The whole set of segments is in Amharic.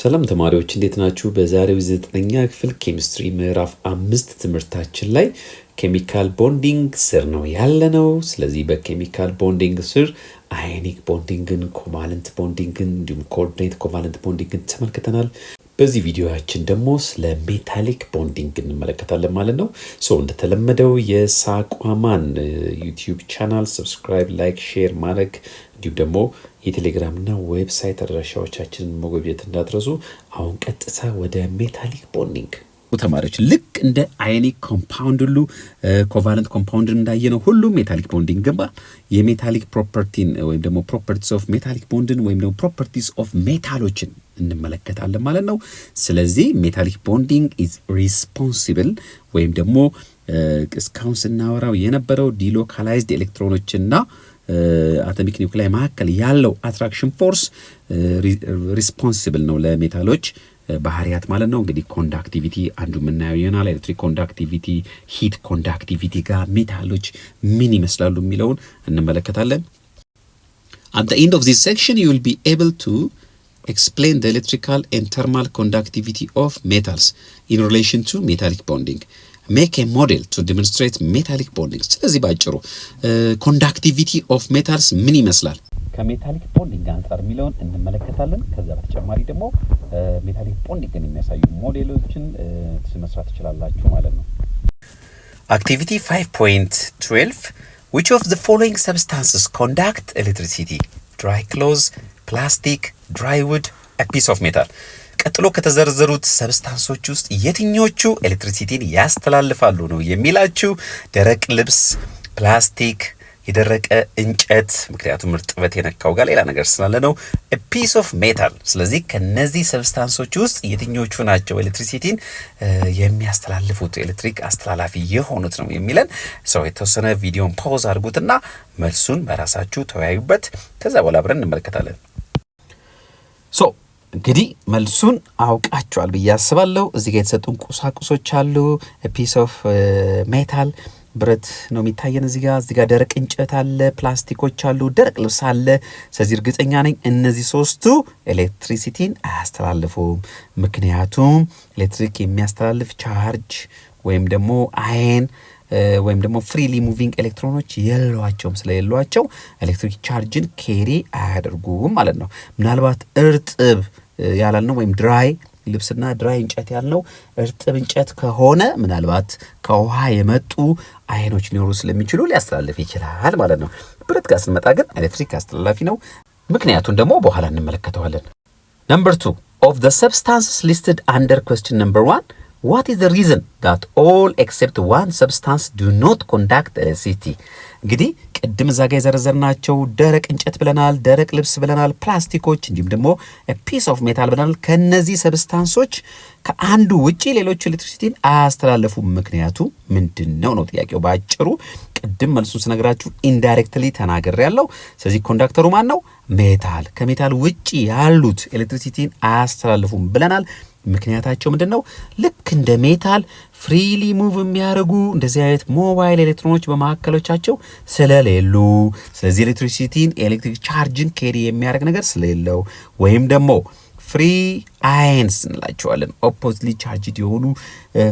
ሰላም ተማሪዎች እንዴት ናችሁ? በዛሬው 9ኛ ክፍል ኬሚስትሪ ምዕራፍ 5 ትምህርታችን ላይ ኬሚካል ቦንዲንግ ስር ነው ያለነው። ስለዚህ በኬሚካል ቦንዲንግ ስር አዮኒክ ቦንዲንግን፣ ኮቫለንት ቦንዲንግን እንዲሁም ኮኦርዲኔት ኮቫለንት ቦንዲንግን ተመልክተናል። በዚህ ቪዲዮአችን ደግሞ ስለ ሜታሊክ ቦንዲንግ እንመለከታለን ማለት ነው። እንደተለመደው የሳቋማን ዩቲዩብ ቻናል ሰብስክራይብ፣ ላይክ፣ ሼር ማድረግ እንዲሁም ደግሞ የቴሌግራም እና ዌብሳይት አድራሻዎቻችንን መጎብኘት እንዳትረሱ። አሁን ቀጥታ ወደ ሜታሊክ ቦንዲንግ ተማሪዎች ልክ እንደ አዮኒክ ኮምፓውንድ ሁሉ ኮቫለንት ኮምፓውንድ እንዳየነው ሁሉ ሜታሊክ ቦንዲንግ ግባ የሜታሊክ ፕሮፐርቲን ወይም ደግሞ ፕሮፐርቲስ ኦፍ ሜታሊክ ቦንድን ወይም ደግሞ ፕሮፐርቲስ ኦፍ ሜታሎችን እንመለከታለን ማለት ነው። ስለዚህ ሜታሊክ ቦንዲንግ ኢዝ ሪስፖንሲብል ወይም ደግሞ እስካሁን ስናወራው የነበረው ዲሎካላይዝድ ኤሌክትሮኖችና አቶሚክ ኒውክላይ መካከል ያለው አትራክሽን ፎርስ ሪስፖንሲብል ነው ለሜታሎች ባህሪያት ማለት ነው። እንግዲህ ኮንዳክቲቪቲ አንዱ የምናየው ይሆናል። ኤሌክትሪክ ኮንዳክቲቪቲ፣ ሂት ኮንዳክቲቪቲ ጋር ሜታሎች ምን ይመስላሉ የሚለውን እንመለከታለን። At the end of this section you will be able to explain the electrical and thermal conductivity of metals in relation to metallic bonding. Make a model to demonstrate metallic bonding. ስለዚህ ባጭሩ ኮንዳክቲቪቲ ኦፍ ሜታልስ ምን ይመስላል ከሜታሊክ ቦንዲንግ አንፃር የሚለውን እንመለከታለን። ከዛ በተጨማሪ ደግሞ ሜታሊክ ቦንዲንግን የሚያሳዩ ሞዴሎችን መስራት ትችላላችሁ ማለት ነው። Activity 5.12 Which of the following substances conduct electricity? Dry clothes, plastic, dry wood, a piece of metal. ቀጥሎ ከተዘረዘሩት ሰብስታንሶች ውስጥ የትኞቹ ኤሌክትሪሲቲን ያስተላልፋሉ ነው የሚላችሁ። ደረቅ ልብስ፣ ፕላስቲክ፣ የደረቀ እንጨት ምክንያቱም እርጥበት የነካው ጋር ሌላ ነገር ስላለ ነው። a piece of metal። ስለዚህ ከነዚህ ሰብስታንሶች ውስጥ የትኞቹ ናቸው ኤሌክትሪሲቲን የሚያስተላልፉት ኤሌክትሪክ አስተላላፊ የሆኑት ነው የሚለን። የተወሰነ ቪዲዮን ፓውዝ አድርጉትና መልሱን በራሳችሁ ተወያዩበት። ከዛ በኋላ አብረን እንመለከታለን። እንግዲህ መልሱን አውቃችኋል ብዬ አስባለሁ። እዚህ ጋር የተሰጡን ቁሳቁሶች አሉ። ፒስ ኦፍ ሜታል ብረት ነው የሚታየን። እዚህ ጋር ደረቅ እንጨት አለ፣ ፕላስቲኮች አሉ፣ ደረቅ ልብስ አለ። ስለዚህ እርግጠኛ ነኝ እነዚህ ሶስቱ ኤሌክትሪሲቲን አያስተላልፉም። ምክንያቱም ኤሌክትሪክ የሚያስተላልፍ ቻርጅ ወይም ደግሞ አየን ወይም ደግሞ ፍሪሊ ሙቪንግ ኤሌክትሮኖች የሏቸውም። ስለሌሏቸው ኤሌክትሪክ ቻርጅን ኬሪ አያደርጉም ማለት ነው። ምናልባት እርጥብ ያላልነው ወይም ድራይ ልብስና ድራይ እንጨት ያልነው እርጥብ እንጨት ከሆነ ምናልባት ከውሃ የመጡ አየኖች ሊኖሩ ስለሚችሉ ሊያስተላልፍ ይችላል ማለት ነው። ብረት ጋር ስንመጣ ግን ኤሌክትሪክ አስተላላፊ ነው። ምክንያቱም ደግሞ በኋላ እንመለከተዋለን። Number 2 of the substances listed under question number 1, what is the reason that all except one substance do not conduct electricity? እንግዲህ ቅድም እዛ ጋር የዘረዘርናቸው ደረቅ እንጨት ብለናል፣ ደረቅ ልብስ ብለናል፣ ፕላስቲኮች እንዲሁም ደግሞ ፒስ ኦፍ ሜታል ብለናል። ከነዚህ ሰብስታንሶች ከአንዱ ውጪ ሌሎቹ ኤሌክትሪሲቲን አያስተላልፉም። ምክንያቱ ምንድነው ነው ጥያቄው ባጭሩ። ቅድም መልሱን ስነግራችሁ ኢንዳይሬክትሊ ተናግሬያለሁ። ስለዚህ ኮንዳክተሩ ማን ነው? ሜታል። ከሜታል ውጪ ያሉት ኤሌክትሪሲቲን አያስተላልፉም ብለናል። ምክንያታቸው ምንድነው? ልክ እንደ ሜታል ፍሪሊ ሙቭ የሚያደርጉ እንደዚህ አይነት ሞባይል ኤሌክትሮኖች በመካከሎቻቸው ስለሌሉ፣ ስለዚህ ኤሌክትሪሲቲን ኤሌክትሪክ ቻርጅን ኬሪ የሚያደርግ ነገር ስለሌለው ወይም ደግሞ ፍሪ አየንስ እንላቸዋለን። ኦፖዚትሊ ቻርጅድ የሆኑ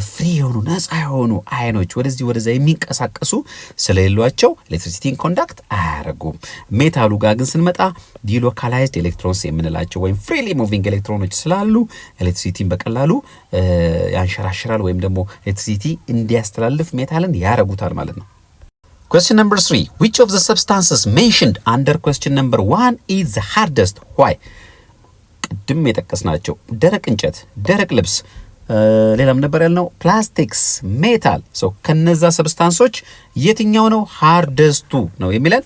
ፍሪ የሆኑ ነፃ የሆኑ አየኖች ወደዚህ ወደዛ የሚንቀሳቀሱ ስለሌሏቸው ኤሌክትሪሲቲን ኮንዳክት አያደርጉም። ሜታሉ ጋር ግን ስንመጣ ዲሎካላይዝድ ኤሌክትሮንስ የምንላቸው ወይም ፍሪሊ ሙቪንግ ኤሌክትሮኖች ስላሉ ኤሌክትሪሲቲን በቀላሉ ያንሸራሽራል ወይም ደግሞ ኤሌክትሪሲቲ እንዲያስተላልፍ ሜታልን ያደርጉታል ማለት ነው። Question number 3 Which of the substances mentioned under question number 1 is the hardest? Why? ቅድም የጠቀስናቸው ደረቅ እንጨት፣ ደረቅ ልብስ፣ ሌላም ነበር ያልነው ፕላስቲክስ፣ ሜታል። ከነዛ ሰብስታንሶች የትኛው ነው ሃርደስቱ ነው የሚለን?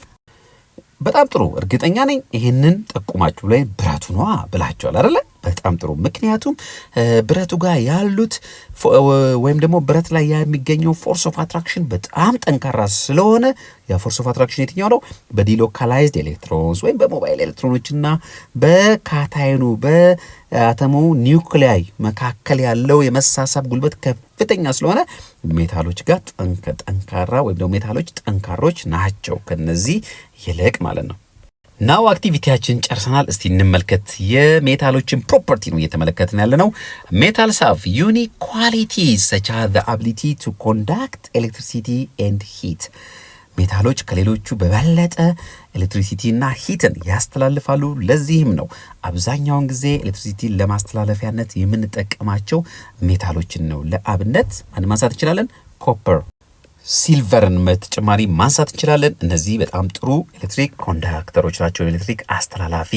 በጣም ጥሩ እርግጠኛ ነኝ ይሄንን ጠቁማችሁ ላይ ብረቱ ነው ብላችኋል አይደለ? በጣም ጥሩ። ምክንያቱም ብረቱ ጋር ያሉት ወይም ደግሞ ብረት ላይ የሚገኘው ፎርስ ኦፍ አትራክሽን በጣም ጠንካራ ስለሆነ ያ ፎርስ ኦፍ አትራክሽን የትኛው ነው? በዲሎካላይዝድ ኤሌክትሮንስ ወይም በሞባይል ኤሌክትሮኖችና በካታይኑ በአተሙ ኒውክሊያይ መካከል ያለው የመሳሳብ ጉልበት ከፍተኛ ስለሆነ ሜታሎች ጋር ጠንካራ ወይም ደግሞ ሜታሎች ጠንካሮች ናቸው ከነዚህ ይልቅ ማለት ነው። ናው አክቲቪቲያችን ጨርሰናል። እስቲ እንመልከት። የሜታሎችን ፕሮፐርቲ ነው እየተመለከትን ያለ ነው። ሜታልስ ሃቭ ዩኒክ ኳሊቲስ ሰች አዝ ዘ አቢሊቲ ቱ ኮንዳክት ኤሌክትሪሲቲ ኤንድ ሂት። ሜታሎች ከሌሎቹ በበለጠ ኤሌክትሪሲቲና ሂትን ያስተላልፋሉ። ለዚህም ነው አብዛኛውን ጊዜ ኤሌክትሪሲቲን ለማስተላለፊያነት የምንጠቀማቸው ሜታሎችን ነው። ለአብነት ማንሳት እንችላለን ኮፐር፣ ሲልቨርን በተጨማሪ ማንሳት እንችላለን። እነዚህ በጣም ጥሩ ኤሌክትሪክ ኮንዳክተሮች ናቸው፣ ኤሌክትሪክ አስተላላፊ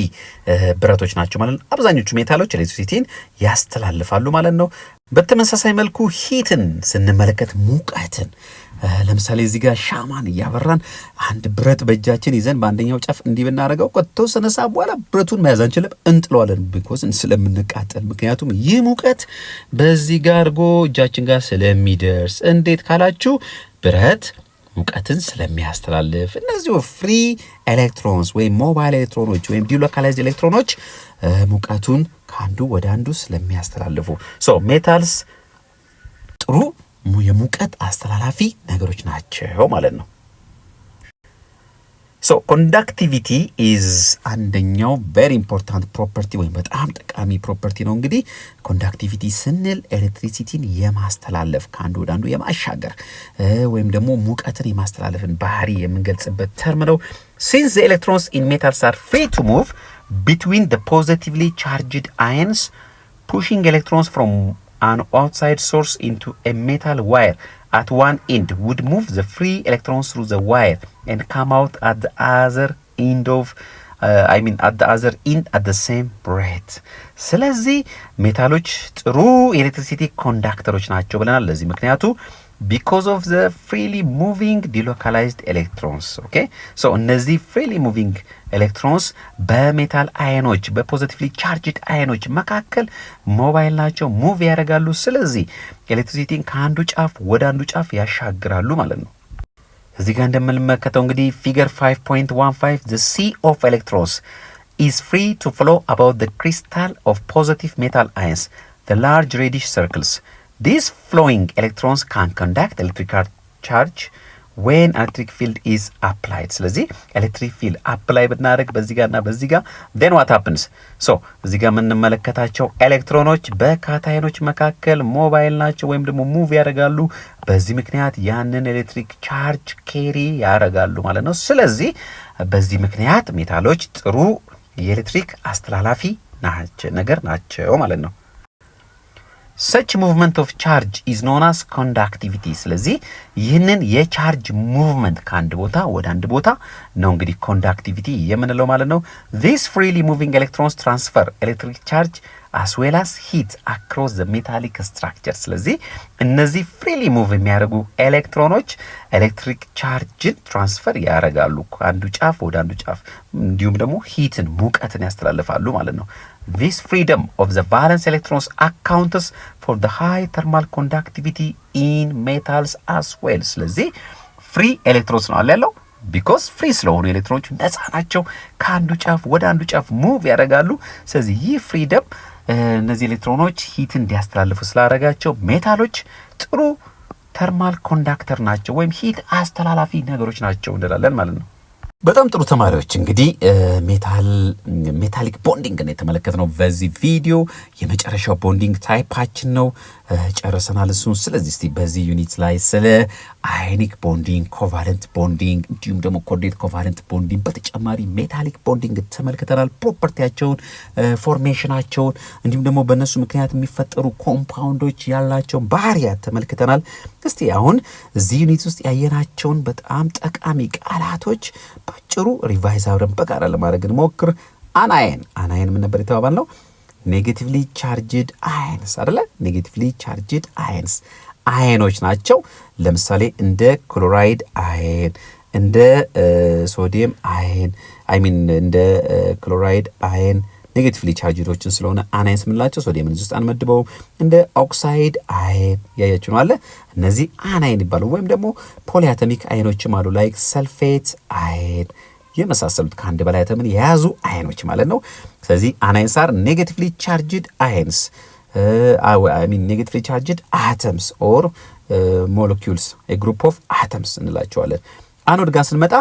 ብረቶች ናቸው ማለት ነው። አብዛኞቹ ሜታሎች ኤሌክትሪሲቲን ያስተላልፋሉ ማለት ነው። በተመሳሳይ መልኩ ሂትን ስንመለከት ሙቀትን፣ ለምሳሌ እዚህ ጋር ሻማን እያበራን አንድ ብረት በእጃችን ይዘን በአንደኛው ጫፍ እንዲህ ብናደርገው ከተወሰነ ሰዓት በኋላ ብረቱን መያዝ አንችልም፣ እንጥለዋለን ቢኮዝ ስለምንቃጠል። ምክንያቱም ይህ ሙቀት በዚህ ጋር አድርጎ እጃችን ጋር ስለሚደርስ። እንዴት ካላችሁ ብረት ሙቀትን ስለሚያስተላልፍ። እነዚህ ፍሪ ኤሌክትሮንስ ወይም ሞባይል ኤሌክትሮኖች ወይም ዲሎካላይዝድ ኤሌክትሮኖች ሙቀቱን ከአንዱ ወደ አንዱ ስለሚያስተላልፉ ሜታልስ ጥሩ የሙቀት አስተላላፊ ነገሮች ናቸው ማለት ነው። ኮንዳክቲቪቲ ኢዝ አንደኛው ቬሪ ኢምፖርታንት ፕሮፐርቲ ወይም በጣም ጠቃሚ ፕሮፐርቲ ነው። እንግዲህ ኮንዳክቲቪቲ ስንል ኤሌክትሪሲቲን የማስተላለፍ ከአንዱ ወደ አንዱ የማሻገር ወይም ደግሞ ሙቀትን የማስተላለፍን ባህሪ የምንገልጽበት ተርም ነው። ሲንስ ዘ ኤሌክትሮንስ ኢን ሜታልስ አር ፍሪ ቱ ሙቭ ቢትዊን ዘ ፖዚቲቭሊ ቻርጅድ አየንስ pushing electrons from an outside source into a metal wire at one end would move the free electrons through the wire and come out at the other end at the other end at the same rate. ስለዚህ ሜታሎች ጥሩ ኤሌክትሪሲቲ ኮንዳክተሮች ናቸው ብለናል። ለዚህ ምክንያቱ because of the freely moving delocalized electrons. okay so እነዚህ freely moving electrons በሜታል አየኖች በፖዚቲቭሊ ቻርጅድ አየኖች መካከል ሞባይል ናቸው፣ ሙቭ ያደርጋሉ። ስለዚህ ኤሌክትሪሲቲን ከአንዱ ጫፍ ወደ አንዱ ጫፍ ያሻግራሉ ማለት ነው። እዚህ ጋር እንደምንመለከተው እንግዲህ ፊገር 5.15 the sea of electrons is free to flow about the crystal of positive metal ions, the large reddish circles. These flowing electrons can conduct electrical charge when electric field is applied. ስለዚህ electric field apply ብናደርግ በዚህ ጋርና በዚህ ጋር then what happens? እዚህ ጋር የምንመለከታቸው ኤሌክትሮኖች በካታዮኖች መካከል ሞባይል ናቸው ወይም ደግሞ ሙቭ ያደርጋሉ። በዚህ ምክንያት ያንን ኤሌክትሪክ ቻርጅ ኬሪ ያደርጋሉ ማለት ነው። ስለዚህ በዚህ ምክንያት ሜታሎች ጥሩ የኤሌክትሪክ አስተላላፊ ነገር ናቸው ማለት ነው። such movement of charge is known as conductivity. ስለዚህ ይህንን የቻርጅ ሙቭመንት ከአንድ ቦታ ወደ አንድ ቦታ ነው እንግዲህ ኮንዳክቲቪቲ የምንለው ማለት ነው። These freely moving electrons transfer electric charge as well as heat across the metallic structure. ስለዚህ እነዚህ freely move የሚያደርጉ ኤሌክትሮኖች ኤሌክትሪክ ቻርጅን ትራንስፈር ያደርጋሉ ከአንዱ ጫፍ ወደ አንዱ ጫፍ፣ እንዲሁም ደግሞ ሂትን ሙቀትን ያስተላልፋሉ ማለት ነው። This freedom of the valence electrons accounts for the high thermal conductivity in metals as well. ስለዚህ ፍሪ ኤሌክትሮንስ ነው ያለው ቢኮዝ ፍሪ ስለሆኑ ኤሌክትሮኖች ነፃ ናቸው፣ ከአንዱ ጫፍ ወደ አንዱ ጫፍ ሙቭ ያደርጋሉ። ስለዚህ ይህ ፍሪደም እነዚህ ኤሌክትሮኖች ሂት እንዲያስተላልፉ ስላደረጋቸው ሜታሎች ጥሩ ተርማል ኮንዳክተር ናቸው ወይም ሂት አስተላላፊ ነገሮች ናቸው እንላለን ማለት ነው። በጣም ጥሩ ተማሪዎች፣ እንግዲህ ሜታሊክ ቦንዲንግ ነው የተመለከትነው በዚህ ቪዲዮ። የመጨረሻው ቦንዲንግ ታይፓችን ነው፣ ጨርሰናል እሱን። ስለዚህ እስቲ በዚህ ዩኒት ላይ ስለ አዮኒክ ቦንዲንግ፣ ኮቫለንት ቦንዲንግ እንዲሁም ደግሞ ኮርዲኔት ኮቫለንት ቦንዲንግ በተጨማሪ ሜታሊክ ቦንዲንግ ተመልክተናል። ፕሮፐርቲያቸውን፣ ፎርሜሽናቸውን እንዲሁም ደግሞ በእነሱ ምክንያት የሚፈጠሩ ኮምፓውንዶች ያላቸውን ባህሪያት ተመልክተናል። እስቲ አሁን እዚህ ዩኒት ውስጥ ያየናቸውን በጣም ጠቃሚ ቃላቶች ባጭሩ ሪቫይዝ አብረን በጋራ ለማድረግ እንሞክር። አናየን ምን ነበር የተባባልነው? ኔጌቲቭሊ ቻርጅድ አየንስ አይደለ? ኔጌቲቭሊ ቻርጅድ አየንስ አየኖች ናቸው። ለምሳሌ እንደ ክሎራይድ አየን፣ እንደ ሶዲየም አየን እንደ ክሎራይድ አየን ኔጌቲቭሊ ቻርጅዶችን ስለሆነ አናይንስ ምንላቸው ሶዲየምን ውስጥ አንመድበው። እንደ ኦክሳይድ አየን ያያችሁ ነው አለ። እነዚህ አናይን ይባሉ ወይም ደግሞ ፖሊአተሚክ አየኖችም አሉ ላይክ ሰልፌት አየን የመሳሰሉት ከአንድ በላይ አተምን የያዙ አየኖች ማለት ነው። ስለዚህ አናይንስ አር ኔጌቲቭሊ ቻርጅድ አየንስ ኔጌቲቭሊ ቻርጅድ አተምስ ኦር ሞለኪውልስ ኤ ግሩፕ ኦፍ አተምስ እንላቸዋለን። አኖድ ጋር ስንመጣ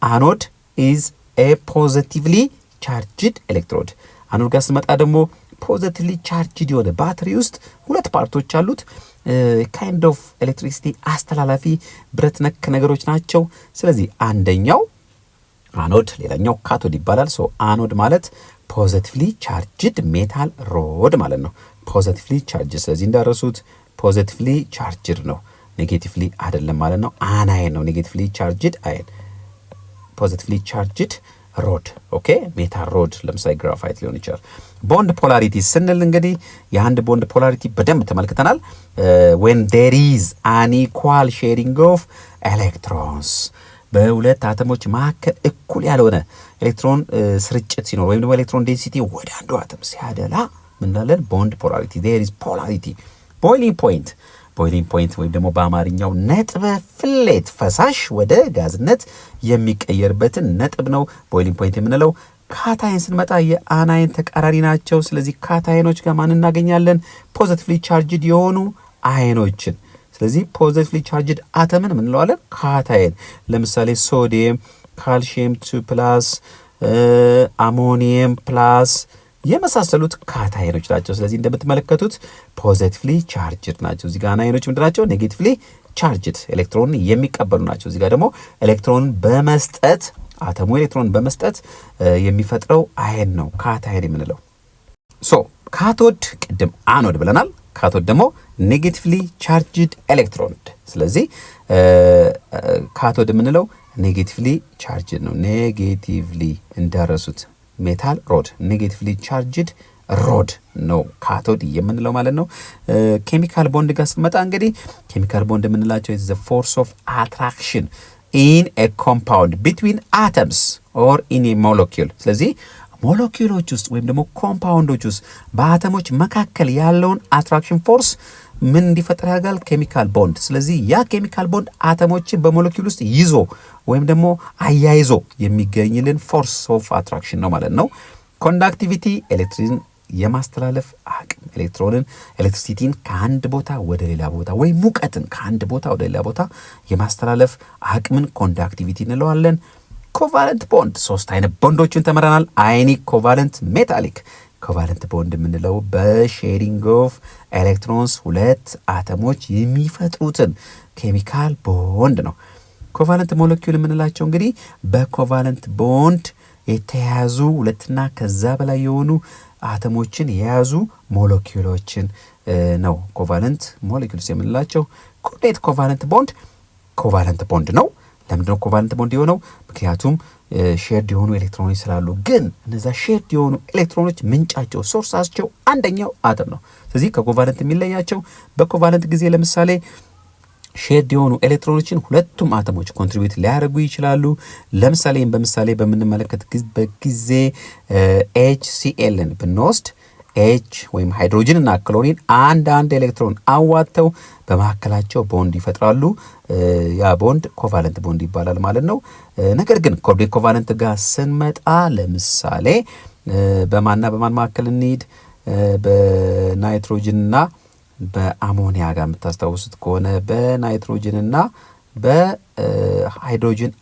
አኖድ ኢዝ ኤ ፖዚቲቭሊ ቻርጅድ ኤሌክትሮድ። አኖድ ጋር ስንመጣ ደግሞ ፖዚቲቭሊ ቻርጅድ የሆነ ባትሪ ውስጥ ሁለት ፓርቶች አሉት። ካይንድ ኦፍ ኤሌክትሪሲቲ አስተላላፊ ብረት ነክ ነገሮች ናቸው። ስለዚህ አንደኛው አኖድ ሌላኛው ካቶድ ይባላል። ሶ አኖድ ማለት ፖዚቲቭሊ ቻርጅድ ሜታል ሮድ ማለት ነው። ፖዚቲቭሊ ቻርጅድ፣ ስለዚህ እንዳረሱት ፖዚቲቭሊ ቻርጅድ ነው፣ ኔጌቲቭሊ አይደለም ማለት ነው። አናይን ነው ኔጌቲቭሊ ቻርጅድ አይን፣ ፖዚቲቭሊ ቻርጅድ ሮድ። ኦኬ ሜታል ሮድ ለምሳሌ ግራፋይት ሊሆን ይችላል። ቦንድ ፖላሪቲ ስንል እንግዲህ የአንድ ቦንድ ፖላሪቲ በደንብ ተመልክተናል። when there is unequal sharing of electrons በሁለት አተሞች መካከል እኩል ያልሆነ ኤሌክትሮን ስርጭት ሲኖር ወይም ደግሞ ኤሌክትሮን ዴንሲቲ ወደ አንዱ አተም ሲያደላ ምን እንላለን? ቦንድ ፖላሪቲ። there is polarity። ቦይሊንግ ፖይንት፣ ቦይሊንግ ፖይንት ወይም ደግሞ በአማርኛው ነጥበ ፍሌት ፈሳሽ ወደ ጋዝነት የሚቀየርበትን ነጥብ ነው ቦይሊንግ ፖይንት የምንለው። ካታይን ስንመጣ የአናይን ተቃራኒ ናቸው። ስለዚህ ካታይኖች ጋር ማን እናገኛለን? ፖዚቲቭሊ ቻርጅድ የሆኑ አይኖችን። ስለዚህ ፖዚቲቭሊ ቻርጅድ አተምን ምን እንለዋለን? ካታይን። ለምሳሌ ሶዲየም፣ ካልሲየም 2+፣ አሞኒየም ፕላስ የመሳሰሉት ካታይኖች ናቸው። ስለዚህ እንደምትመለከቱት ፖዚቲቭሊ ቻርጅድ ናቸው። እዚህ ጋር አናይኖች ምንድን ናቸው? ኔጌቲቭሊ ቻርጅድ ኤሌክትሮንን የሚቀበሉ ናቸው። እዚህ ጋር ደግሞ ኤሌክትሮንን በመስጠት አተሙ ኤሌክትሮን በመስጠት የሚፈጥረው አይን ነው ካታይን የምንለው። ሶ ካቶድ ቅድም አኖድ ብለናል። ካቶድ ደግሞ ኔጌቲቭሊ ቻርጅድ ኤሌክትሮን። ስለዚህ ካቶድ የምንለው ኔጌቲቭሊ ቻርጅድ ነው። ኔጌቲቭሊ እንዳረሱት ሜታል ሮድ ኔጌቲቭሊ ቻርጅድ ሮድ ነው ካቶድ የምንለው ማለት ነው። ኬሚካል ቦንድ ጋር ስንመጣ እንግዲህ ኬሚካል ቦንድ የምንላቸው ኢዝ ዘ ፎርስ ኦፍ አትራክሽን ኢን ኤ ኮምፓውንድ ቢትዊን አተምስ ኦር ኢን ኤ ሞለኪውል። ስለዚህ ሞለኪውሎች ውስጥ ወይም ደግሞ ኮምፓውንዶች ውስጥ በአተሞች መካከል ያለውን አትራክሽን ፎርስ ምን እንዲፈጠር ያደርጋል? ኬሚካል ቦንድ። ስለዚህ ያ ኬሚካል ቦንድ አተሞችን በሞለኪውል ውስጥ ይዞ ወይም ደግሞ አያይዞ የሚገኝልን ፎርስ ኦፍ አትራክሽን ነው ማለት ነው። ኮንዳክቲቪቲ ኤሌክትሪክን የማስተላለፍ አቅም፣ ኤሌክትሪሲቲን ከአንድ ቦታ ወደ ሌላ ቦታ ወይም ሙቀትን ከአንድ ቦታ ወደ ሌላ ቦታ የማስተላለፍ አቅምን ኮንዳክቲቪቲ እንለዋለን። ኮቫለንት ቦንድ፣ ሶስት አይነት ቦንዶችን ተመረናል። አዮኒክ፣ ኮቫለንት፣ ሜታሊክ። ኮቫለንት ቦንድ የምንለው በሼሪንግ ኦፍ ኤሌክትሮንስ ሁለት አተሞች የሚፈጥሩትን ኬሚካል ቦንድ ነው። ኮቫለንት ሞለኪውል የምንላቸው እንግዲህ በኮቫለንት ቦንድ የተያዙ ሁለትና ከዛ በላይ የሆኑ አተሞችን የያዙ ሞለኪውሎችን ነው ኮቫለንት ሞለኪውልስ የምንላቸው። ኮርዲኔት ኮቫለንት ቦንድ ኮቫለንት ቦንድ ነው። ለምንድነው ኮቫለንት ቦንድ የሆነው? ምክንያቱም ሼርድ የሆኑ ኤሌክትሮኖች ስላሉ። ግን እነዛ ሼርድ የሆኑ ኤሌክትሮኖች ምንጫቸው ሶርሳቸው አንደኛው አተም ነው። ስለዚህ ከኮቫለንት የሚለያቸው በኮቫለንት ጊዜ ለምሳሌ ሼርድ የሆኑ ኤሌክትሮኖችን ሁለቱም አተሞች ኮንትሪቢዩት ሊያደርጉ ይችላሉ። ለምሳሌ በምሳሌ በምንመለከትበት ጊዜ HClን ብንወስድ ኤች ወይም ሃይድሮጅን እና ክሎሪን አንድ ኤሌክትሮን አዋተው በመካከላቸው ቦንድ ይፈጥራሉ። ያ ቦንድ ኮቫለንት ቦንድ ይባላል ማለት ነው። ነገር ግን ኮርዲኔት ኮቫለንት ጋር ስንመጣ ለምሳሌ በማንና በማን መካከል እንሂድ? በናይትሮጅንና በአሞኒያ ጋር የምታስታውሱት ከሆነ በናይትሮጅንና በሃይድሮጅን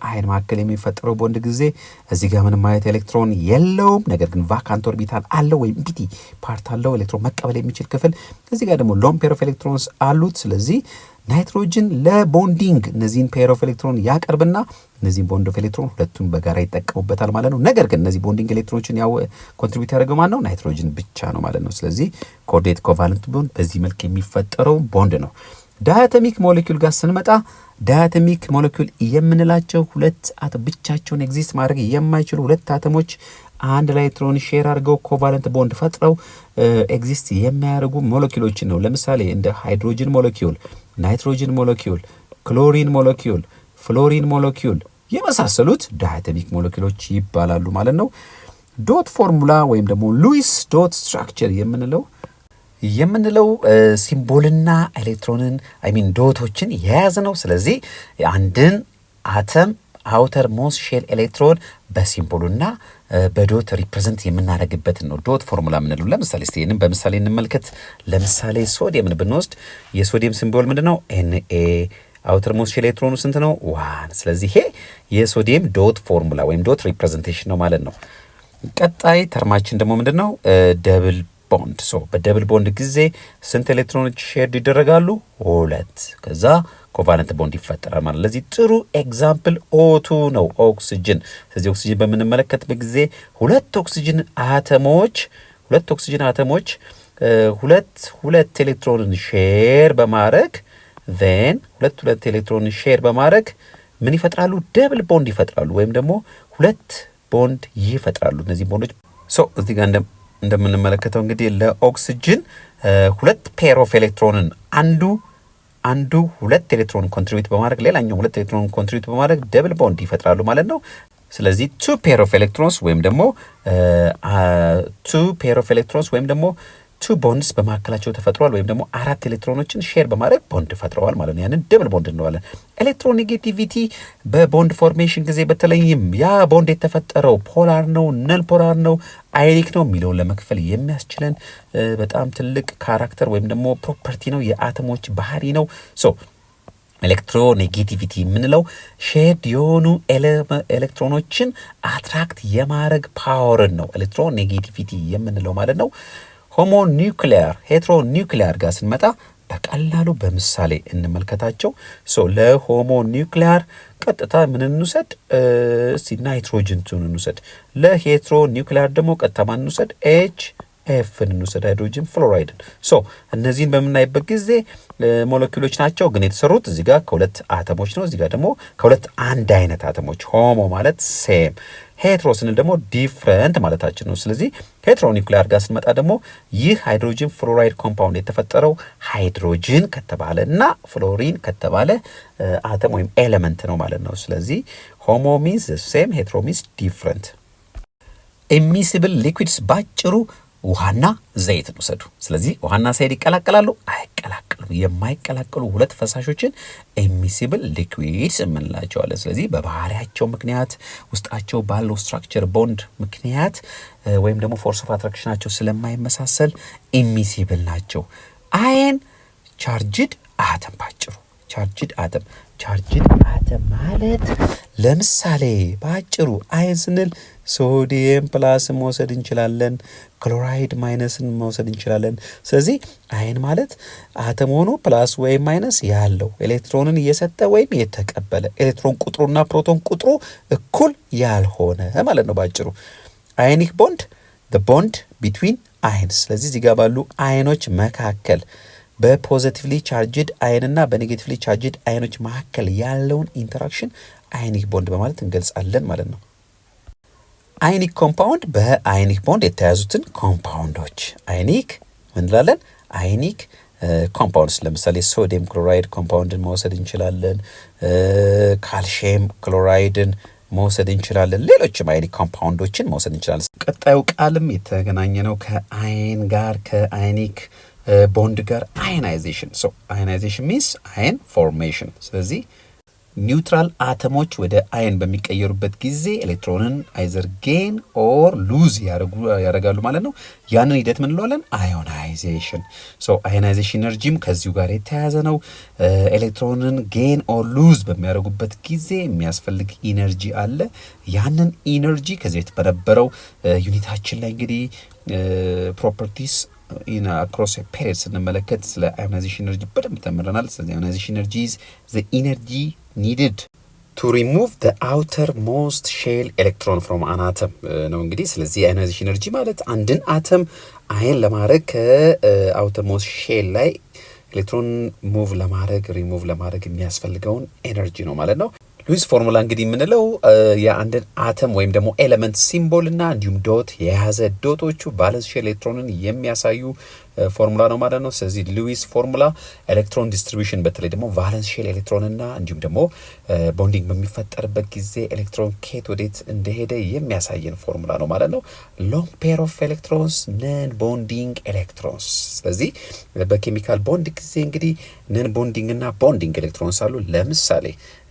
አይን መካከል የሚፈጠረው ቦንድ ጊዜ እዚህ ጋር ምንም አይነት ኤሌክትሮን የለውም። ነገር ግን ቫካንት ኦርቢታል አለው ወይም ኢምፕቲ ፓርት አለው፣ ኤሌክትሮን መቀበል የሚችል ክፍል። እዚህ ጋር ደግሞ ሎን ፔር ኦፍ ኤሌክትሮንስ አሉት። ስለዚህ ናይትሮጅን ለቦንዲንግ እነዚህን ፔር ኦፍ ኤሌክትሮን ያቀርብና እነዚህን ቦንድ ኦፍ ኤሌክትሮን ሁለቱም በጋራ ይጠቀሙበታል ማለት ነው። ነገር ግን እነዚህ ቦንዲንግ ኤሌክትሮኖችን ያው ኮንትሪቢዩት ያደርገው ማን ነው? ናይትሮጅን ብቻ ነው ማለት ነው። ስለዚህ ኮርዲኔት ኮቫለንት ቦንድ በዚህ መልክ የሚፈጠረው ቦንድ ነው። ዳያቶሚክ ሞለኪውል ጋር ስንመጣ ዳያቶሚክ ሞለኪውል የምንላቸው ሁለት ብቻቸውን ኤግዚስት ማድረግ የማይችሉ ሁለት አተሞች አንድ ኤሌክትሮን ሼር አድርገው ኮቫለንት ቦንድ ፈጥረው ኤግዚስት የሚያደርጉ ሞለኪውሎችን ነው። ለምሳሌ እንደ ሃይድሮጅን ሞለኪውል፣ ናይትሮጅን ሞለኪውል፣ ክሎሪን ሞለኪውል፣ ፍሎሪን ሞለኪውል የመሳሰሉት ዳያቶሚክ ሞለኪውሎች ይባላሉ ማለት ነው። ዶት ፎርሙላ ወይም ደግሞ ሉዊስ ዶት ስትራክቸር የምንለው ሲምቦልና ኤሌክትሮንን ዶቶችን የያዘ ነው። ስለዚህ አንድን አተም አውተር ሞስት ሼል ኤሌክትሮን በሲምቦሉና በዶት ሪፕሬዘንት የምናደርግበትን ነው ዶት ፎርሙላ የምንለው። ለምሳሌ እስቲ ይህንን በምሳሌ እንመልከት። ለምሳሌ ሶዲየምን ብንወስድ የሶዲየም ሲምቦል ምንድን ነው? Na። አውተር ሞስት ሼል ኤሌክትሮኑ ስንት ነው? 1። ስለዚህ ይሄ የሶዲየም ዶት ፎርሙላ ወይም ዶት ሪፕሬዘንቴሽን ነው ማለት ነው። ቀጣይ ተርማችን ደግሞ ምንድነው? ደብል ቦንድ። በደብል ቦንድ ጊዜ ስንት ኤሌክትሮኖች ሼር ይደረጋሉ? 2። ከዛ ኮቫለንት ቦንድ ይፈጠራል ማለት። ለዚህ ጥሩ ኤግዛምፕል ኦቱ ነው፣ ኦክሲጅን። ስለዚህ ኦክሲጅን በምንመለከትበት ጊዜ ሁለት ኦክሲጅን አተሞች ሁለት ኤሌክትሮንን ሼር በማድረግ ሁለት ኤሌክትሮንን ሼር በማድረግ ምን ይፈጥራሉ? ደብል ቦንድ ይፈጥራሉ፣ ወይም ደግሞ ሁለት ቦንድ ይፈጥራሉ። እነዚህ ቦንዶች እዚህ ጋር እንደምንመለከተው እንግዲህ ለኦክሲጅን ሁለት ፔር ኦፍ ኤሌክትሮንን አንዱ ሁለት ኤሌክትሮን ኮንትሪቢዩት በማድረግ ሌላኛው ሁለት ኤሌክትሮን ኮንትሪቢዩት በማድረግ ደብል ቦንድ ይፈጥራሉ ማለት ነው። ስለዚህ ቱ ፔር ኦፍ ኤሌክትሮንስ ወይም ደግሞ ቱ ቦንድስ በመካከላቸው ተፈጥሯል፣ ወይም ደግሞ አራት ኤሌክትሮኖችን ሼር በማድረግ ቦንድ ፈጥረዋል ማለት ነው። ያንን ደብል ቦንድ እንለዋለን። ኤሌክትሮኔጌቲቪቲ በቦንድ ፎርሜሽን ጊዜ በተለይም ያ ቦንድ የተፈጠረው ፖላር ነው፣ ነን ፖላር ነው፣ አዮኒክ ነው የሚለውን ለመክፈል የሚያስችለን በጣም ትልቅ ካራክተር ወይም ደግሞ ፕሮፐርቲ ነው፣ የአተሞች ባህሪ ነው። ኤሌክትሮኔጌቲቪቲ የምንለው ሼድ የሆኑ ኤሌክትሮኖችን አትራክት የማድረግ ፓወርን ነው ኤሌክትሮኔጌቲቪቲ የምንለው ማለት ነው። ሆሞኒውክሊያር ሄትሮኒውክሊያር ጋር ስንመጣ በቀላሉ በምሳሌ እንመልከታቸው። ለሆሞኒውክሊያር ቀጥታ ምን እንውሰድ? ናይትሮጅንን እንውሰድ። ለሄትሮኒውክሊያር ደግሞ ቀጥታ ማን እንውሰድ? ኤፍን እንውሰድ፣ ሃይድሮጅን ፍሎራይድን። እነዚህን በምናይበት ጊዜ ሞለኪውሎች ናቸው፣ ግን የተሰሩት እዚህ ጋር ከሁለት አተሞች ነው። እዚህ ጋር ደግሞ ከሁለት አንድ አይነት አተሞች። ሆሞ ማለት ሴም፣ ሄትሮ ስንል ደግሞ ዲፍረንት ማለታችን ነው። ስለዚህ ሄትሮኒውክሊያር ጋር ስንመጣ ደግሞ ይህ ሃይድሮጅን ፍሎራይድ ኮምፓውንድ የተፈጠረው ሃይድሮጅን ከተባለ እና ፍሎሪን ከተባለ አተም ወይም ኤሌመንት ነው ማለት ነው። ስለዚህ ሆሞ ሚንስ ሴም፣ ሄትሮ ሚንስ ዲፍረንት። ኢሚሲብል ሊኩዊድስ ባጭሩ ውሃና ዘይት እንውሰዱ። ስለዚህ ውሃና ዘይት ይቀላቀላሉ? አይቀላቀሉም። የማይቀላቀሉ ሁለት ፈሳሾችን ኢሚሲብል ሊኩዊድስ እንላቸዋለን። ስለዚህ በባህሪያቸው ምክንያት ውስጣቸው ባለው ስትራክቸር ቦንድ ምክንያት ወይም ደግሞ ፎርስ ኦፍ አትራክሽናቸው ስለማይመሳሰል ኢሚሲብል ናቸው። አየን ቻርጅድ አተም ባጭሩ ቻርጅድ አተም ማለት ለምሳሌ ባጭሩ አየን ስንል ሶዲየም ፕላስን መውሰድ እንችላለን፣ ክሎራይድ ማይነስን መውሰድ እንችላለን። ስለዚህ አየን ማለት አተም ሆኖ ፕላስ ወይም ማይነስ ያለው ኤሌክትሮንን እየሰጠ ወይም የተቀበለ ኤሌክትሮን ቁጥሩና ፕሮቶን ቁጥሩ እኩል ያልሆነ ማለት ነው ባጭሩ። አዮኒክ ቦንድ ቦንድ ቢትዊን አየንስ። ስለዚህ እዚህ ጋር ባሉ አየኖች መካከል በፖዚቲቭሊ ቻርጅድ አየንና በኔጌቲቭሊ ቻርጅድ አየኖች መካከል ያለውን ኢንተራክሽን አዮኒክ ቦንድ በማለት እንገልጻለን ማለት ነው። አዮኒክ ኮምፓውንድ በአዮኒክ ቦንድ የተያዙትን ኮምፓውንዶች አዮኒክ እንላለን። አዮኒክ ኮምፓውንድስ ለምሳሌ ሶዲየም ክሎራይድ ኮምፓውንድን መውሰድ እንችላለን፣ ካልሽየም ክሎራይድን መውሰድ እንችላለን፣ ሌሎችም አዮኒክ ኮምፓውንዶችን መውሰድ እንችላለን። ቀጣዩ ቃልም የተገናኘ ነው ከአየን ጋር ከአዮኒክ ቦንድ ጋር አዮናይዜሽን። አዮናይዜሽን ሚንስ አየን ፎርሜሽን። ስለዚህ ኒውትራል አተሞች ወደ አየን በሚቀየሩበት ጊዜ ኤሌክትሮንን አይዘር ጌን ኦር ሉዝ ያደርጋሉ ማለት ነው። ያንን ሂደት ምን እንለዋለን? አዮናይዜሽን። አዮናይዜሽን ኢነርጂም ከዚሁ ጋር የተያያዘ ነው። ኤሌክትሮንን ጌን ኦር ሉዝ በሚያደርጉበት ጊዜ የሚያስፈልግ ኢነርጂ አለ። ያንን ኢነርጂ ከዚህ በፊት በነበረው ዩኒታችን ላይ እንግዲህ ፕሮፐርቲስ ኢን አክሮስ ፔሪድ ስንመለከት ስለ አዮናይዜሽን ኢነርጂ በደንብ ተምረናል። ስለዚህ አዮናይዜሽን ኢነርጂ ኢዝ ዘ ኢነርጂ ኒድድ ቱ ሪሙቭ ዘ አውተር ሞስት ሼል ኤሌክትሮን ፍሮም አን አተም ነው እንግዲህ። ስለዚህ አዮናይዜሽን ኢነርጂ ማለት አንድን አተም አየን ለማድረግ ከአውተር ሞስት ሼል ላይ ኤሌክትሮን ሙቭ ለማድረግ ሪሙቭ ለማድረግ የሚያስፈልገውን ኤነርጂ ነው ማለት ነው። ሉዊስ ፎርሙላ እንግዲህ የምንለው የአንድን አተም ወይም ደግሞ ኤሌመንት ሲምቦል እና እንዲሁም ዶት የያዘ ዶቶቹ ቫለንስ ሼል ኤሌክትሮንን የሚያሳዩ ፎርሙላ ነው ማለት ነው። ስለዚህ ሉዊስ ፎርሙላ ኤሌክትሮን ዲስትሪቢዩሽን በተለይ ደግሞ ቫለንስ ሼል ኤሌክትሮንና እንዲሁም ደግሞ ቦንዲንግ በሚፈጠርበት ጊዜ ኤሌክትሮን ኬት ወዴት እንደሄደ የሚያሳየን ፎርሙላ ነው ማለት ነው። ሎንግ ፔር ኦፍ ኤሌክትሮንስ ነን ቦንዲንግ ኤሌክትሮንስ። ስለዚህ በኬሚካል ቦንድ ጊዜ እንግዲህ ነን ቦንዲንግ እና ቦንዲንግ ኤሌክትሮንስ አሉ። ለምሳሌ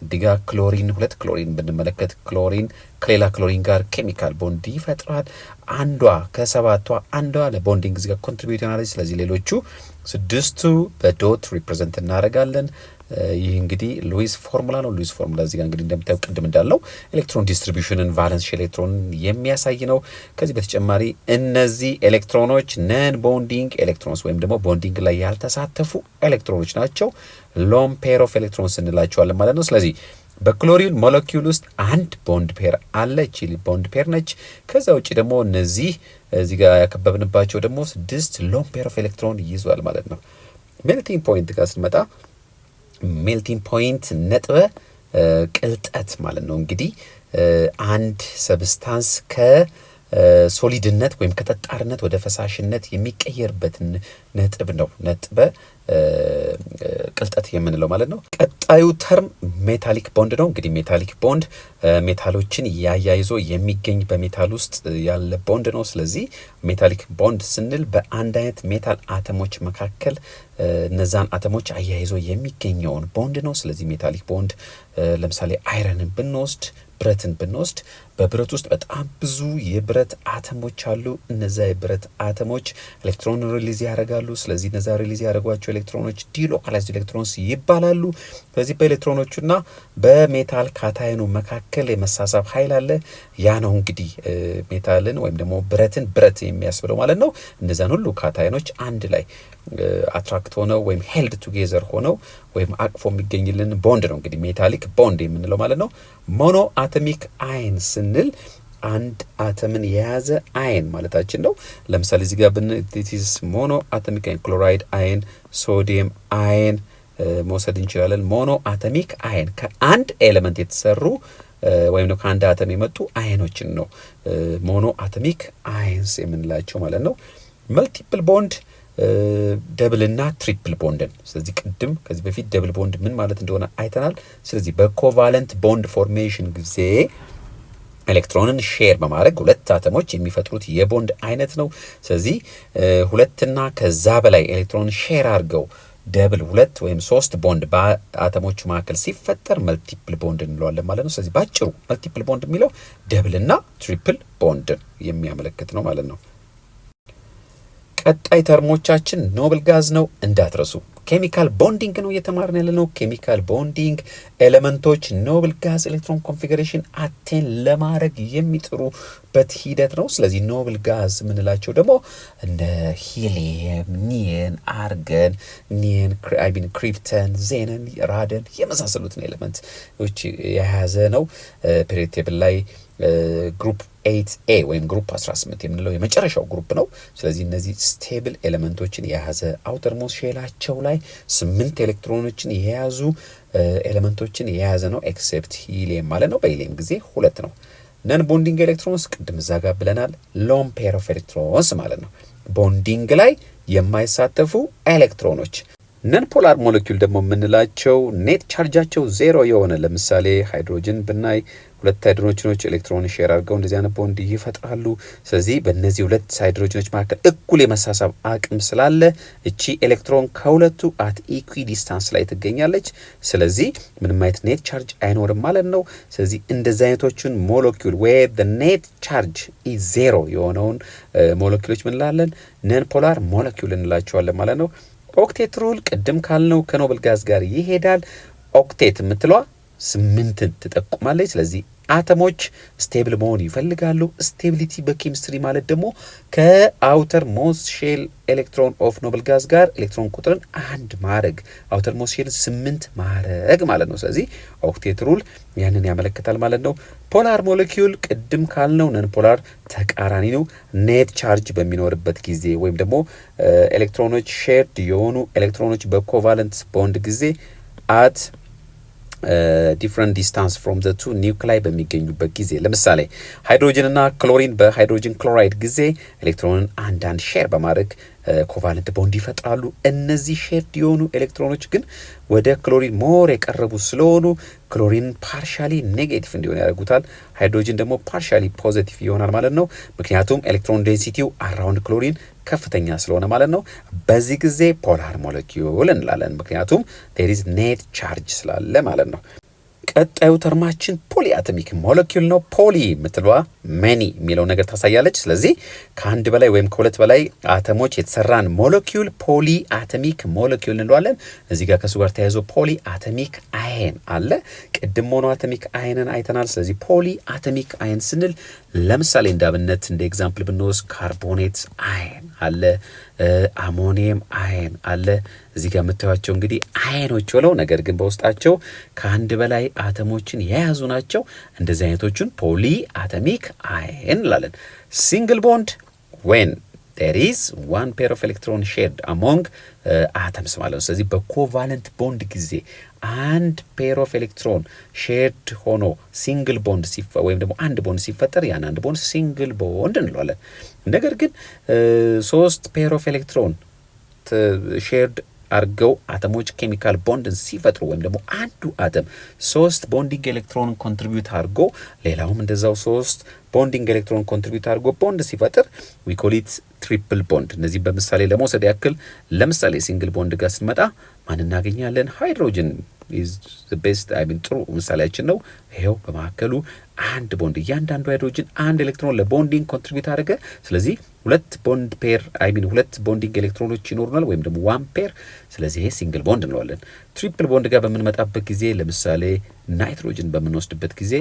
ዲጋ ክሎሪን ሁለት ክሎሪን ብንመለከት ክሎሪን ከሌላ ክሎሪን ጋር ኬሚካል ቦንድ ይፈጥራል። አንዷ ከሰባቷ አንዷ ለቦንዲንግ እዚህ ጋር ኮንትሪቢዩት ይሆናለች። ስለዚህ ሌሎቹ ስድስቱ በዶት ሪፕሬዘንት እናደርጋለን። ይህ እንግዲህ ሉዊስ ፎርሙላ ነው። ሉዊስ ፎርሙላ እዚህ ጋር እንግዲህ እንደምታዩ ቅድም እንዳለው ኤሌክትሮን ዲስትሪቢዩሽንን ቫለንስ ኤሌክትሮን የሚያሳይ ነው። ከዚህ በተጨማሪ እነዚህ ኤሌክትሮኖች ነን ቦንዲንግ ኤሌክትሮንስ ወይም ደግሞ ቦንዲንግ ላይ ያልተሳተፉ ኤሌክትሮኖች ናቸው። ሎን ፔር ኦፍ ኤሌክትሮንስ እንላቸዋለን ማለት ነው። ስለዚህ በክሎሪን ሞለኪውል ውስጥ አንድ ቦንድ ፔር አለ። እቺ ቦንድ ፔር ነች። ከዛ ውጭ ደግሞ እነዚህ እዚህ ጋር ያከበብንባቸው ደግሞ 6 ሎን ፔር ኦፍ ኤሌክትሮን ይዟል ማለት ነው። ሜልቲንግ ፖይንት ጋር ስንመጣ ሜልቲንግ ፖይንት ነጥበ ቅልጠት ማለት ነው። እንግዲህ አንድ ሰብስታንስ ከሶሊድነት ወይም ከጠጣርነት ወደ ፈሳሽነት የሚቀየርበትን ነጥብ ነው ነጥበ ቅልጠት የምንለው ማለት ነው። ቀጣዩ ተርም ሜታሊክ ቦንድ ነው። እንግዲህ ሜታሊክ ቦንድ ሜታሎችን ያያይዞ የሚገኝ በሜታል ውስጥ ያለ ቦንድ ነው። ስለዚህ ሜታሊክ ቦንድ ስንል በአንድ አይነት ሜታል አተሞች መካከል እነዛን አተሞች አያይዞ የሚገኘውን ቦንድ ነው። ስለዚህ ሜታሊክ ቦንድ ለምሳሌ አይረንን ብንወስድ ብረትን ብንወስድ በብረት ውስጥ በጣም ብዙ የብረት አተሞች አሉ። እነዛ የብረት አተሞች ኤሌክትሮን ሪሊዝ ያደርጋሉ። ስለዚህ እነዛ ሪሊዝ ያደርጓቸው ኤሌክትሮኖች ዲሎካላይዝድ ኤሌክትሮንስ ይባላሉ። ስለዚህ በኤሌክትሮኖቹና በሜታል ካታይኑ መካከል የመሳሳብ ኃይል አለ። ያ ነው እንግዲህ ሜታልን ወይም ደግሞ ብረትን ብረት የሚያስብለው ማለት ነው። እነዛን ሁሉ ካታይኖች አንድ ላይ አትራክት ሆነው ወይም ሄልድ ቱጌዘር ሆነው ወይም አቅፎ የሚገኝልን ቦንድ ነው እንግዲህ ሜታሊክ ቦንድ የምንለው ማለት ነው። ሞኖ አቶሚክ አይን ስንል አንድ አተምን የያዘ አይን ማለታችን ነው። ለምሳሌ እዚህ ጋር ዲስ ሞኖ አቶሚክ አይን ክሎራይድ አይን፣ ሶዲየም አይን መውሰድ እንችላለን። ሞኖ አቶሚክ አይን ከአንድ ኤሌመንት የተሰሩ ወይም ነው ከአንድ አተም የመጡ አይኖችን ነው ሞኖ አቶሚክ አይንስ የምንላቸው ማለት ነው። መልቲፕል ቦንድ ደብል እና ትሪፕል ቦንድን ስለዚህ ቅድም ከዚህ በፊት ደብል ቦንድ ምን ማለት እንደሆነ አይተናል። ስለዚህ በኮቫለንት ቦንድ ፎርሜሽን ጊዜ ኤሌክትሮንን ሼር በማድረግ ሁለት አተሞች የሚፈጥሩት የቦንድ አይነት ነው። ስለዚህ ሁለትና ከዛ በላይ ኤሌክትሮን ሼር አድርገው ደብል ሁለት ወይም ሶስት ቦንድ በአተሞቹ መካከል ሲፈጠር መልቲፕል ቦንድ እንለዋለን ማለት ነው። ስለዚህ ባጭሩ መልቲፕል ቦንድ የሚለው ደብል እና ትሪፕል ቦንድን የሚያመለክት ነው ማለት ነው። ቀጣይ ተርሞቻችን ኖብል ጋዝ ነው እንዳትረሱ። ኬሚካል ቦንዲንግ ነው እየተማርን ያለ ነው። ኬሚካል ቦንዲንግ ኤሌመንቶች ኖብል ጋዝ ኤሌክትሮን ኮንፊግሬሽን አቴን ለማድረግ የሚጥሩበት ሂደት ነው። ስለዚህ ኖብል ጋዝ የምንላቸው ደግሞ እንደ ሂሊየም፣ ኒየን፣ አርገን፣ ክሪፕተን፣ ዜነን፣ ራደን የመሳሰሉትን ኤሌመንቶች የያዘ ነው። ፔሪዮዲክ ቴብል ላይ ግሩፕ 8A ወይም ግሩፕ 18 የምንለው የመጨረሻው ግሩፕ ነው። ስለዚህ እነዚህ ስቴብል ኤሌመንቶችን የያዘ አውተር ሞስት ሼላቸው ላይ 8 ኤሌክትሮኖችን የያዙ ኤሌመንቶችን የያዘ ነው። ኤክሴፕት ሂሊየም ማለት ነው። በሂሊየም ጊዜ 2 ነው። ነን ቦንዲንግ ኤሌክትሮንስ ቅድም እዛ ጋር ብለናል። ሎን ፔር ኦፍ ኤሌክትሮንስ ማለት ነው። ቦንዲንግ ላይ የማይሳተፉ ኤሌክትሮኖች። ነን ፖላር ሞለኪውል ደግሞ የምንላቸው ኔት ቻርጃቸው 0 የሆነ ለምሳሌ ሃይድሮጅን ብናይ ሁለት ሃይድሮጅኖች ኤሌክትሮን ሼር አድርገው እንደዚህ አይነት ቦንድ ይፈጥራሉ። ስለዚህ በእነዚህ ሁለት ሃይድሮጅኖች መካከል እኩል የመሳሳብ አቅም ስላለ እቺ ኤሌክትሮን ከሁለቱ አት ኢኩዊ ዲስታንስ ላይ ትገኛለች። ስለዚህ ምንም አይነት ኔት ቻርጅ አይኖርም ማለት ነው። ስለዚህ እንደዚህ አይነቶቹን ሞለኪውል ዌር the ኔት ቻርጅ ኢዝ 0 የሆነውን ሞለኪውሎች ምን እንላለን? ነን ፖላር ሞለኪውል እንላቸዋለን ማለት ነው። ኦክቴት ሩል ቅድም ካልነው ከኖብል ጋዝ ጋር ይሄዳል። ኦክቴት የምትለዋ 8ን ትጠቁማለች። ስለዚህ አተሞች ስቴብል መሆን ይፈልጋሉ። ስቴቢሊቲ በኬሚስትሪ ማለት ደግሞ ከአውተር ሞስት ሼል ኤሌክትሮን ኦፍ ኖብል ጋዝ ጋር ኤሌክትሮን ቁጥርን 1 ማድረግ አውተር ሞስት ሼል 8 ማድረግ ማለት ነው። ስለዚህ ኦክቴት ሩል ያንን ያመለክታል ማለት ነው። ፖላር ሞለኪውል ቅድም ካልነው ነን ፖላር ተቃራኒ ነው። ኔት ቻርጅ በሚኖርበት ጊዜ ወይም ደግሞ ኤሌክትሮኖች ሼርድ የሆኑ ኤሌክትሮኖች በኮቫለንት ቦንድ ጊዜ አት ዲፍረንት ዲስታንስ ፍሮም ዘ ቱ ኒውክላይ በሚገኙበት ጊዜ ለምሳሌ ሃይድሮጅን እና ክሎሪን በሃይድሮጅን ክሎራይድ ጊዜ ኤሌክትሮንን አንዳንድ ሼር በማድረግ ኮቫለንት ቦንድ ይፈጥራሉ። እነዚህ ሼር የሆኑ ኤሌክትሮኖች ግን ወደ ክሎሪን ሞር የቀረቡ ስለሆኑ ክሎሪን ፓርሻሊ ኔጌቲቭ እንዲሆን ያደርጉታል። ሃይድሮጅን ደግሞ ፓርሻሊ ፖዚቲቭ ይሆናል ማለት ነው። ምክንያቱም ኤሌክትሮን ዴንሲቲው አራውንድ ክሎሪን ከፍተኛ ስለሆነ ማለት ነው። በዚህ ጊዜ ፖላር ሞለኪውል እንላለን። ምክንያቱም there is net charge ስላለ ማለት ነው። ቀጣዩ ተርማችን ፖሊ አቶሚክ ሞለኪውል ነው። ፖሊ የምትለዋ ሜኒ የሚለው ነገር ታሳያለች። ስለዚህ ከአንድ በላይ ወይም ከሁለት በላይ አተሞች የተሰራን ሞለኪውል ፖሊ አቶሚክ ሞለኪውል እንለዋለን። እዚህ ጋር ከሱ ጋር ተያይዞ ፖሊ አቶሚክ አየን አለ። ቅድም ሞኖ አቶሚክ አየንን አይተናል። ስለዚህ ፖሊ አቶሚክ አየን ስንል ለምሳሌ እንዳብነት እንደ ኤግዛምፕል ብንወስድ ካርቦኔት አየን አለ፣ አሞኒየም አየን አለ። እዚህ ጋር የምታዩቸው እንግዲህ አየኖች ብለው ነገር ግን በውስጣቸው ከአንድ በላይ አተሞችን የያዙ ናቸው። እንደዚህ አይነቶቹን ፖሊ አቶሚክ አየን እንላለን። ሲንግል ቦንድ ዌን there is one pair of electron shared among atoms ማለት ነው። ስለዚህ በኮቫለንት ቦንድ ጊዜ አንድ ፔር ኦፍ ኤሌክትሮን ሼርድ ሆኖ ሲንግል ቦንድ ወይም ደግሞ አንድ ቦንድ ሲፈጠር ያን አንድ ቦንድ ሲንግል ቦንድ እንለዋለን። ነገር ግን ሶስት ፔር ኦፍ ኤሌክትሮን ሼርድ አርገው አተሞች ኬሚካል ቦንድን ሲፈጥሩ ወይም ደግሞ አንዱ አተም ሶስት ቦንዲንግ ኤሌክትሮን ኮንትሪቢዩት አርጎ ሌላውም እንደዛው ሶስት ቦንዲንግ ኤሌክትሮን ኮንትሪቢዩት አርጎ ቦንድ ሲፈጥር ዊ ኮል ኢት ትሪፕል ቦንድ። እነዚህ በምሳሌ ለመውሰድ ያክል ለምሳሌ ሲንግል ቦንድ ጋር ስንመጣ ማን እናገኛለን? ሃይድሮጅን ኢዝ ዘ ቤስት ጥሩ ምሳሌያችን ነው። ይሄው በመካከሉ አንድ ቦንድ እያንዳንዱ ሃይድሮጅን አንድ ኤሌክትሮን ለቦንዲንግ ኮንትሪቢዩት አደረገ። ስለዚህ ሁለት ቦንድ ፔር ሁለት ቦንዲንግ ኤሌክትሮኖች ይኖሩናል ወይም ደግሞ ዋን ፔር። ስለዚህ ይሄ ሲንግል ቦንድ እንለዋለን። ትሪፕል ቦንድ ጋር በምንመጣበት ጊዜ ለምሳሌ ናይትሮጅን በምንወስድበት ጊዜ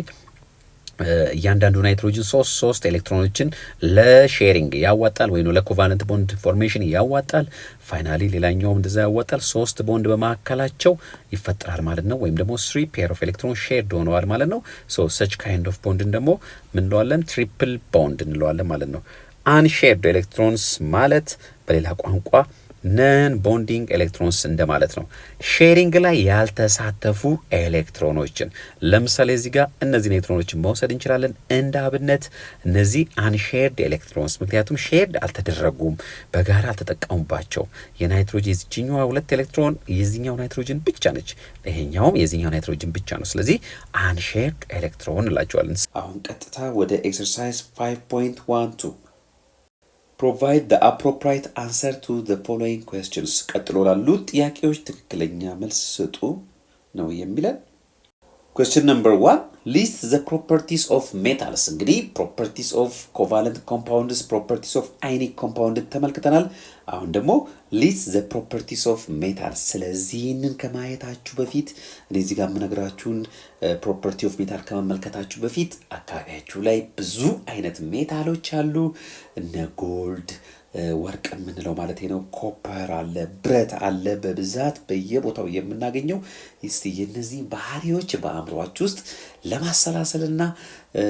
እያንዳንዱ ናይትሮጅን ሶስት ኤሌክትሮኖችን ለሼሪንግ ያዋጣል ወይም ለኮቫለንት ቦንድ ፎርሜሽን ያዋጣል። ፋይናሊ ሌላኛውም እንደዛ ያዋጣል። ሶስት ቦንድ በመካከላቸው ይፈጠራል ማለት ነው። ወይም ደግሞ 3 ፔር ኦፍ ኤሌክትሮን ሼርድ ሆነዋል ማለት ነው። ሶ ሰች ካይንድ ኦፍ ቦንድን ደግሞ ምን እንለዋለን? ትሪፕል ቦንድ እንለዋለን ማለት ነው። አንሼርድ ኤሌክትሮንስ ማለት በሌላ ቋንቋ ነን ቦንዲንግ ኤሌክትሮንስ እንደማለት ነው። ሼሪንግ ላይ ያልተሳተፉ ኤሌክትሮኖችን ለምሳሌ እዚህ ጋር እነዚህ ኤሌክትሮኖችን መውሰድ እንችላለን እንደ አብነት። እነዚህ አንሼርድ ኤሌክትሮንስ ምክንያቱም ሼርድ አልተደረጉም፣ በጋራ አልተጠቀሙባቸው። የናይትሮጅን የዚህኛው ሁለት ኤሌክትሮን የዚህኛው ናይትሮጅን ብቻ ነች፣ ይሄኛውም የዚህኛው ናይትሮጅን ብቻ ነው። ስለዚህ አንሼርድ ኤሌክትሮን እንላቸዋለን። አሁን ቀጥታ ወደ ኤክሰርሳይዝ 5.12 provide the appropriate answer to the following questions ቀጥሎ ላሉት ጥያቄዎች ትክክለኛ መልስ ስጡ ነው የሚለን። question number 1 list the properties of metals። እንግዲህ properties of covalent compounds properties of ionic compound ተመልክተናል። አሁን ደግሞ list the properties of metals። ስለዚህንን ከማየታችሁ በፊት እዚህ ጋር የምነግራችሁን property of metal ከመመልከታችሁ በፊት አካባቢያችሁ ላይ ብዙ አይነት ሜታሎች አሉ። እነ ጎልድ ወርቅ የምንለው ማለት ነው፣ ኮፐር አለ፣ ብረት አለ፣ በብዛት በየቦታው የምናገኘው። እስቲ የነዚህ ባህሪዎች በአእምሮአችሁ ውስጥ ለማሰላሰልና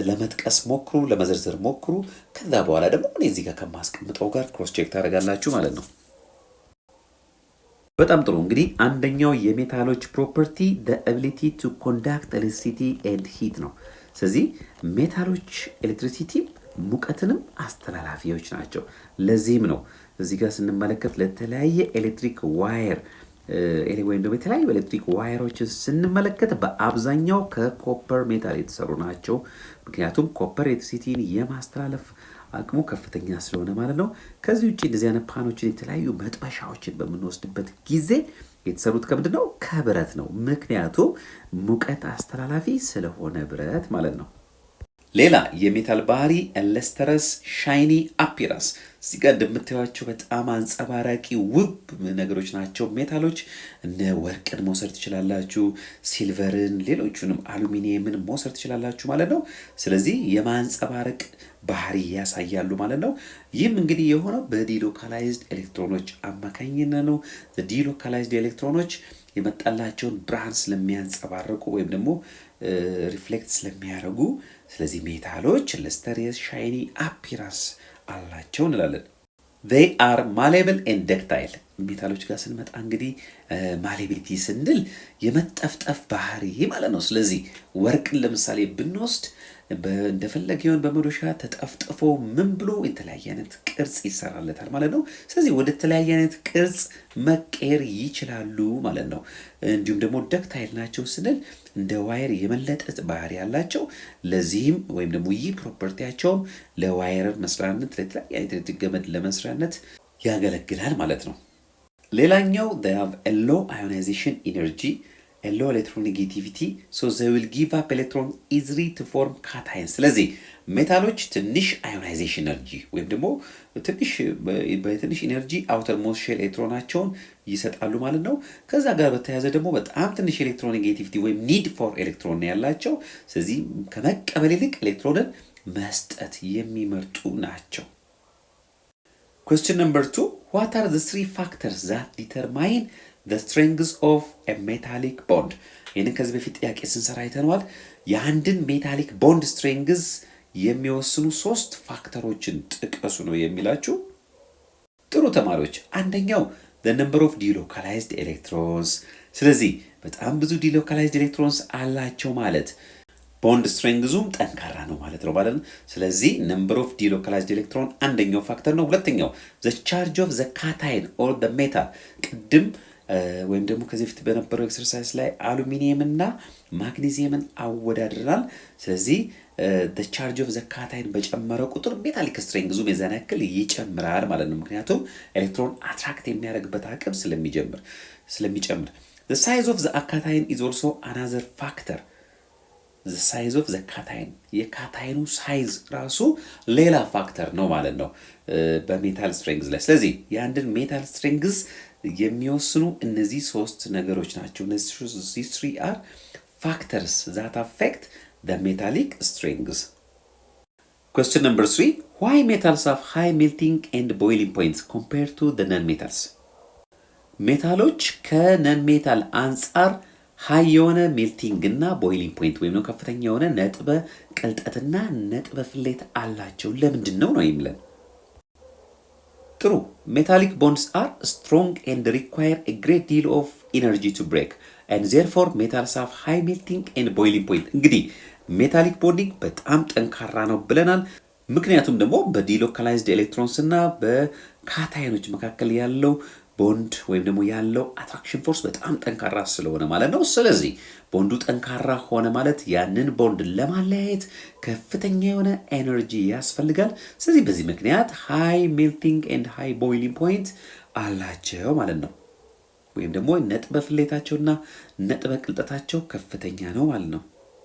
ለመጥቀስ ሞክሩ፣ ለመዘርዘር ሞክሩ። ከዛ በኋላ ደግሞ እዚህ ጋር ከማስቀምጠው ጋር ክሮስ ቼክ ታደርጋላችሁ ማለት ነው። በጣም ጥሩ። እንግዲህ አንደኛው የሜታሎች ፕሮፐርቲ the ability to conduct electricity and heat ነው። ስለዚህ ሜታሎች ኤሌክትሪሲቲ ሙቀትንም አስተላላፊዎች ናቸው። ለዚህም ነው እዚህ ጋር ስንመለከት ለተለያየ ኤሌክትሪክ ዋየር ወይም ደግሞ የተለያዩ ኤሌክትሪክ ዋየሮችን ስንመለከት በአብዛኛው ከኮፐር ሜታል የተሰሩ ናቸው። ምክንያቱም ኮፐር ኤሌክትሪሲቲን የማስተላለፍ አቅሙ ከፍተኛ ስለሆነ ማለት ነው። ከዚህ ውጪ እንደዚህ አይነት ፓኖችን የተለያዩ መጥበሻዎችን በምንወስድበት ጊዜ የተሰሩት ከምንድን ነው? ከብረት ነው። ምክንያቱም ሙቀት አስተላላፊ ስለሆነ ብረት ማለት ነው። ሌላ የሜታል ባህሪ ለስተረስ ሻይኒ አፒራንስ። እዚህ ጋር እንደምታዩቸው በጣም አንጸባራቂ ውብ ነገሮች ናቸው ሜታሎች። እነ ወርቅን መውሰድ ትችላላችሁ፣ ሲልቨርን፣ ሌሎቹንም አሉሚኒየምን መውሰድ ትችላላችሁ ማለት ነው። ስለዚህ የማንጸባረቅ ባህሪ ያሳያሉ ማለት ነው። ይህም እንግዲህ የሆነው በዲሎካላይዝድ ኤሌክትሮኖች አማካኝነት ነው። ዲሎካላይዝድ ኤሌክትሮኖች የመጣላቸውን ብርሃን ስለሚያንጸባርቁ ወይም ደግሞ ሪፍሌክት ስለሚያደርጉ ስለዚህ ሜታሎች ለስተሪየስ ሻይኒ አፒራንስ አላቸው እንላለን። they are malleable and ductile። ሜታሎች ጋር ስንመጣ እንግዲህ ማሌቢሊቲ ስንል የመጠፍጠፍ ባህሪ ማለት ነው። ስለዚህ ወርቅን ለምሳሌ ብንወስድ እንደፈለገውን በመዶሻ ተጠፍጥፎ ምን ብሎ የተለያየ አይነት ቅርጽ ይሰራለታል ማለት ነው። ስለዚህ ወደ ተለያየ አይነት ቅርጽ መቀየር ይችላሉ ማለት ነው። እንዲሁም ደግሞ ደክታይል ናቸው ስንል እንደ ዋየር የመለጠጥ ባህሪ ያላቸው። ለዚህም ወይም ደግሞ ይህ ፕሮፐርቲያቸው ለዋየር መስሪያነት ለተለያየ አይነት ገመድ ለመስሪያነት ያገለግላል ማለት ነው። ሌላኛው they have a low ionization energy a low electronegativity, so they will give up electron easily to form cations. ስለዚህ ሜታሎች ትንሽ አዮናይዜሽን ኤነርጂ ወይም ደግሞ በትንሽ ኢነርጂ አውተር ሞስት ሼል ኤሌክትሮናቸውን ይሰጣሉ ማለት ነው። ከዛ ጋር በተያያዘ ደግሞ በጣም ትንሽ ኤሌክትሮኔጌቲቪቲ ወይም ኒድ ፎር ኤሌክትሮን ያላቸው፣ ስለዚህ ከመቀበል ይልቅ ኤሌክትሮንን መስጠት የሚመርጡ ናቸው። Question number 2. What are the 3 factors that determine the strength of a metallic bond? ይህንን ከዚህ በፊት ጥያቄ ስንሰራ አይተነዋል። የአንድን ሜታሊክ ቦንድ ስትሬንግዝ የሚወስኑ 3 ፋክተሮችን ጥቀሱ ነው የሚላችሁ። ጥሩ ተማሪዎች፣ አንደኛው the number of delocalized electrons። ስለዚህ በጣም ብዙ delocalized electrons አላቸው ማለት ቦንድ ስትሬንግዙም ጠንካራ ነው ማለት ነው ማለት ነው። ስለዚህ number of delocalized electron አንደኛው ፋክተር ነው። ሁለተኛው the charge of the cation or the metal። ቅድም ወይም ደግሞ ከዚህ በፊት በነበረው ኤክሰርሳይዝ ላይ አሉሚኒየም እና ማግኔዚየምን አወዳድረናል። ስለዚህ the charge of the cation በጨመረ ቁጥር ሜታሊክ ስትሬንግዙም የዛን ያክል ይጨምራል ማለት ነው። ምክንያቱም ኤሌክትሮን አትራክት የሚያደርግበት አቅም ስለሚጨምር the size of the cation is also another factor። the size of the cation የካታይኑ ሳይዝ ራሱ ሌላ ፋክተር ነው ማለት ነው በሜታል ስትሬንግዝ ላይ። ስለዚህ የአንድን ሜታል ስትሬንግዝ የሚወስኑ እነዚህ 3 ነገሮች ናቸው። እነዚህ 3 are factors that affect the metallic strengths. Question number 3. Why metals have high melting and boiling points compared to the non-metals? ሜታሎች ከነን ሜታል አንጻር ሃይ የሆነ ሜልቲንግ እና ቦይሊንግ ፖይንት ወይም ነው ከፍተኛ የሆነ ነጥበ ቅልጠትና ነጥበ ፍሌት አላቸው። ለምንድን ነው የሚለን? ጥሩ metallic bonds are strong and require a great deal of energy to break and therefore metals have high melting and boiling point። እንግዲህ ሜታሊክ ቦንዲንግ በጣም ጠንካራ ነው ብለናል። ምክንያቱም ደግሞ በዲሎካላይዝድ ኤሌክትሮንስ እና በካታዮኖች መካከል ያለው ቦንድ ወይም ደግሞ ያለው አትራክሽን ፎርስ በጣም ጠንካራ ስለሆነ ማለት ነው። ስለዚህ ቦንዱ ጠንካራ ሆነ ማለት ያንን ቦንድ ለማለያየት ከፍተኛ የሆነ ኤነርጂ ያስፈልጋል። ስለዚህ በዚህ ምክንያት ሃይ ሜልቲንግ ኤንድ ሃይ ቦይሊንግ ፖይንት አላቸው ማለት ነው። ወይም ደግሞ ነጥበ ፍሌታቸውና ነጥበ ቅልጠታቸው ከፍተኛ ነው ማለት ነው።